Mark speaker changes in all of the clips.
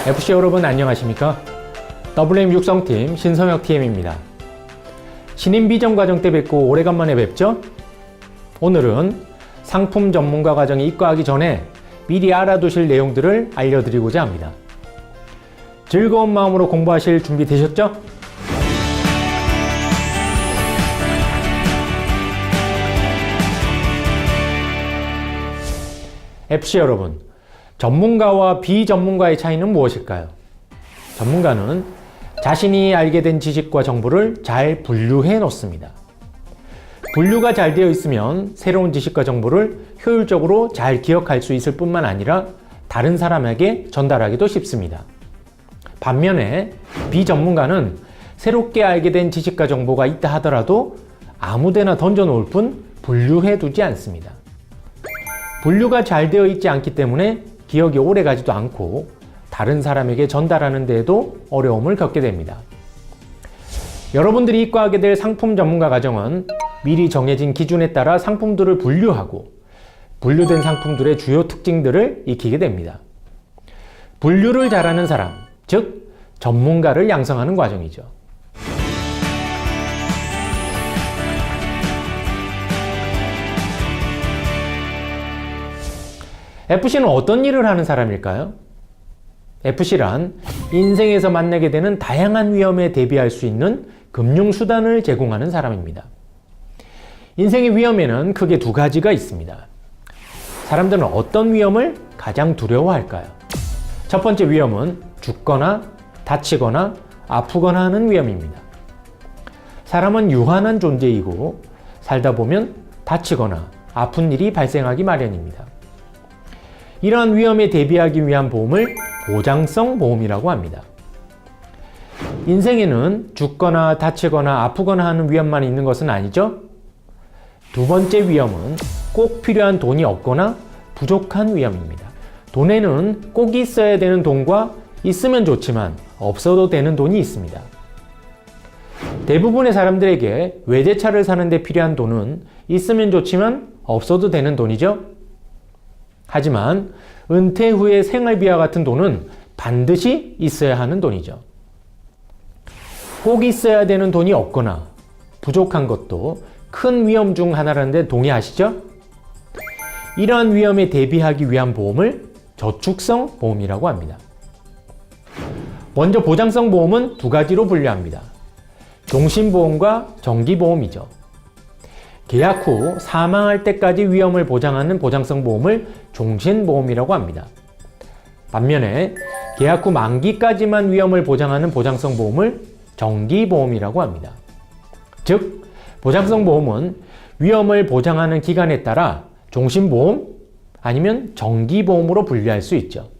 Speaker 1: FC 여러분 안녕하십니까? WM 육성팀 신성혁 TM입니다. 신인 비전 과정 때 뵙고 오래간만에 뵙죠? 오늘은 상품 전문가 과정에 입과하기 전에 미리 알아두실 내용들을 알려드리고자 합니다. 즐거운 마음으로 공부하실 준비 되셨죠? FC 여러분, 전문가와 비전문가의 차이는 무엇일까요? 전문가는 자신이 알게 된 지식과 정보를 잘 분류해 놓습니다. 분류가 잘 되어 있으면 새로운 지식과 정보를 효율적으로 잘 기억할 수 있을 뿐만 아니라 다른 사람에게 전달하기도 쉽습니다. 반면에 비전문가는 새롭게 알게 된 지식과 정보가 있다 하더라도 아무데나 던져놓을 뿐 분류해 두지 않습니다. 분류가 잘 되어 있지 않기 때문에 기억이 오래 가지도 않고 다른 사람에게 전달하는 데에도 어려움을 겪게 됩니다. 여러분들이 입과하게 될 상품 전문가 과정은 미리 정해진 기준에 따라 상품들을 분류하고 분류된 상품들의 주요 특징들을 익히게 됩니다. 분류를 잘하는 사람, 즉 전문가를 양성하는 과정이죠. FC는 어떤 일을 하는 사람일까요? FC란 인생에서 만나게 되는 다양한 위험에 대비할 수 있는 금융수단을 제공하는 사람입니다. 인생의 위험에는 크게 두 가지가 있습니다. 사람들은 어떤 위험을 가장 두려워할까요? 첫 번째 위험은 죽거나 다치거나 아프거나 하는 위험입니다. 사람은 유한한 존재이고 살다 보면 다치거나 아픈 일이 발생하기 마련입니다. 이러한 위험에 대비하기 위한 보험을 보장성 보험이라고 합니다. 인생에는 죽거나 다치거나 아프거나 하는 위험만 있는 것은 아니죠? 두 번째 위험은 꼭 필요한 돈이 없거나 부족한 위험입니다. 돈에는 꼭 있어야 되는 돈과 있으면 좋지만 없어도 되는 돈이 있습니다. 대부분의 사람들에게 외제차를 사는 데 필요한 돈은 있으면 좋지만 없어도 되는 돈이죠? 하지만 은퇴 후의 생활비와 같은 돈은 반드시 있어야 하는 돈이죠. 꼭 있어야 되는 돈이 없거나 부족한 것도 큰 위험 중 하나라는데 동의하시죠? 이러한 위험에 대비하기 위한 보험을 저축성 보험이라고 합니다. 먼저 보장성 보험은 두 가지로 분류합니다. 종신보험과 정기보험이죠. 계약 후 사망할 때까지 위험을 보장하는 보장성 보험을 종신보험이라고 합니다. 반면에 계약 후 만기까지만 위험을 보장하는 보장성 보험을 정기보험이라고 합니다. 즉, 보장성 보험은 위험을 보장하는 기간에 따라 종신보험 아니면 정기보험으로 분류할 수 있죠.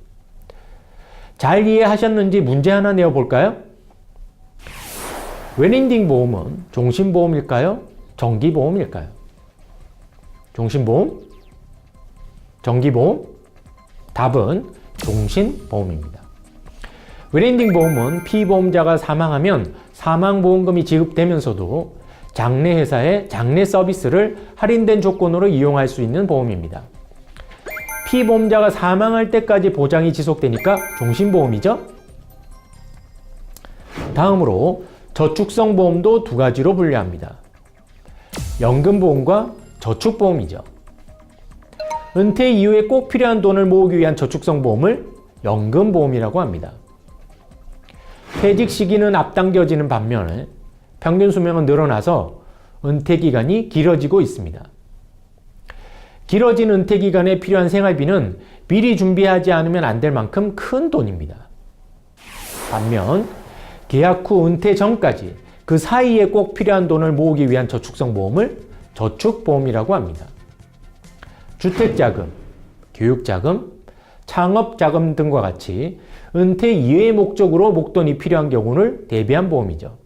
Speaker 1: 잘 이해하셨는지 문제 하나 내어볼까요? 웰인딩 보험은 종신보험일까요? 정기보험일까요? 종신보험? 정기보험? 답은 종신보험입니다. 웰인딩 보험은 피보험자가 사망하면 사망보험금이 지급되면서도 장례회사의 장례 서비스를 할인된 조건으로 이용할 수 있는 보험입니다. 피보험자가 사망할 때까지 보장이 지속되니까 종신보험이죠? 다음으로 저축성 보험도 두 가지로 분류합니다. 연금보험과 저축보험이죠. 은퇴 이후에 꼭 필요한 돈을 모으기 위한 저축성 보험을 연금보험이라고 합니다. 퇴직 시기는 앞당겨지는 반면에 평균 수명은 늘어나서 은퇴 기간이 길어지고 있습니다. 길어진 은퇴 기간에 필요한 생활비는 미리 준비하지 않으면 안 될 만큼 큰 돈입니다. 반면 계약 후 은퇴 전까지 그 사이에 꼭 필요한 돈을 모으기 위한 저축성 보험을 저축보험이라고 합니다. 주택자금, 교육자금, 창업자금 등과 같이 은퇴 이외의 목적으로 목돈이 필요한 경우를 대비한 보험이죠.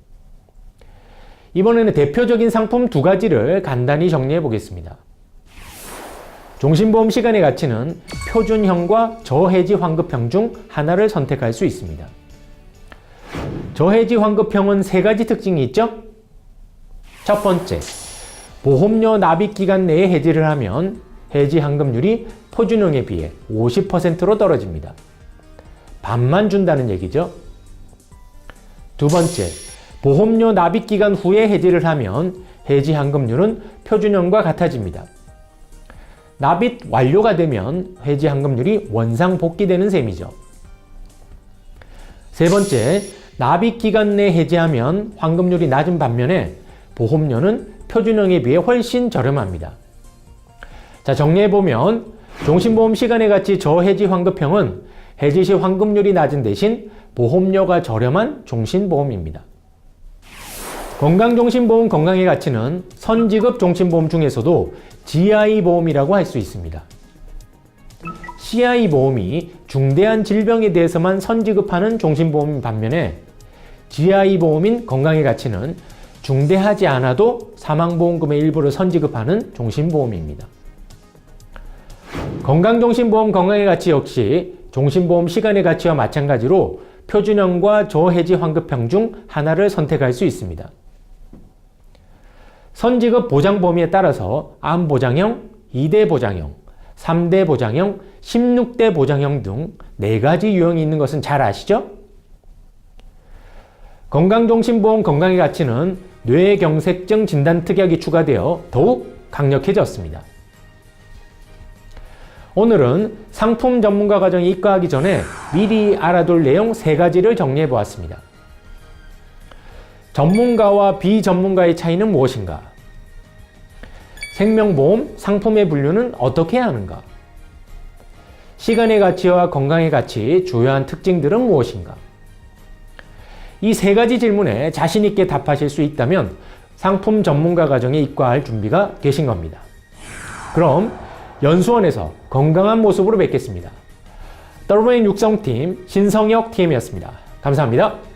Speaker 1: 이번에는 대표적인 상품 두 가지를 간단히 정리해 보겠습니다. 종신보험 시간의 가치는 표준형과 저해지 환급형 중 하나를 선택할 수 있습니다. 저해지 환급형은 세 가지 특징이 있죠? 첫 번째, 보험료 납입 기간 내에 해지를 하면 해지 환급률이 표준형에 비해 50%로 떨어집니다. 반만 준다는 얘기죠. 두 번째, 보험료 납입 기간 후에 해지를 하면 해지 환급률은 표준형과 같아집니다. 납입 완료가 되면 해지 환급률이 원상 복귀되는 셈이죠. 세 번째, 납입 기간 내 해지하면 환급률이 낮은 반면에 보험료는 표준형에 비해 훨씬 저렴합니다. 자, 정리해보면 종신보험 시간의 가치 저해지 환급형은 해지 시 환급률이 낮은 대신 보험료가 저렴한 종신보험입니다. 건강종신보험 건강의 가치는 선지급 종신보험 중에서도 GI보험이라고 할 수 있습니다. CI보험이 중대한 질병에 대해서만 선지급하는 종신보험인 반면에 GI보험인 건강의 가치는 중대하지 않아도 사망보험금의 일부를 선지급하는 종신보험입니다. 건강종신보험 건강의 가치 역시 종신보험 시간의 가치와 마찬가지로 표준형과 저해지 환급형 중 하나를 선택할 수 있습니다. 선지급 보장 범위에 따라서 암보장형, 2대 보장형, 3대 보장형, 16대 보장형 등 4가지 유형이 있는 것은 잘 아시죠? 건강종신보험 건강의 가치는 뇌경색증 진단 특약이 추가되어 더욱 강력해졌습니다. 오늘은 상품 전문가 과정에 입과하기 전에 미리 알아둘 내용 3가지를 정리해 보았습니다. 전문가와 비전문가의 차이는 무엇인가? 생명보험 상품의 분류는 어떻게 하는가? 시간의 가치와 건강의 가치, 주요한 특징들은 무엇인가? 이 3가지 질문에 자신 있게 답하실 수 있다면 상품 전문가 과정에 입과할 준비가 되신 겁니다. 그럼 연수원에서 건강한 모습으로 뵙겠습니다. 더블유인 육성팀 신성혁 TM이었습니다. 감사합니다.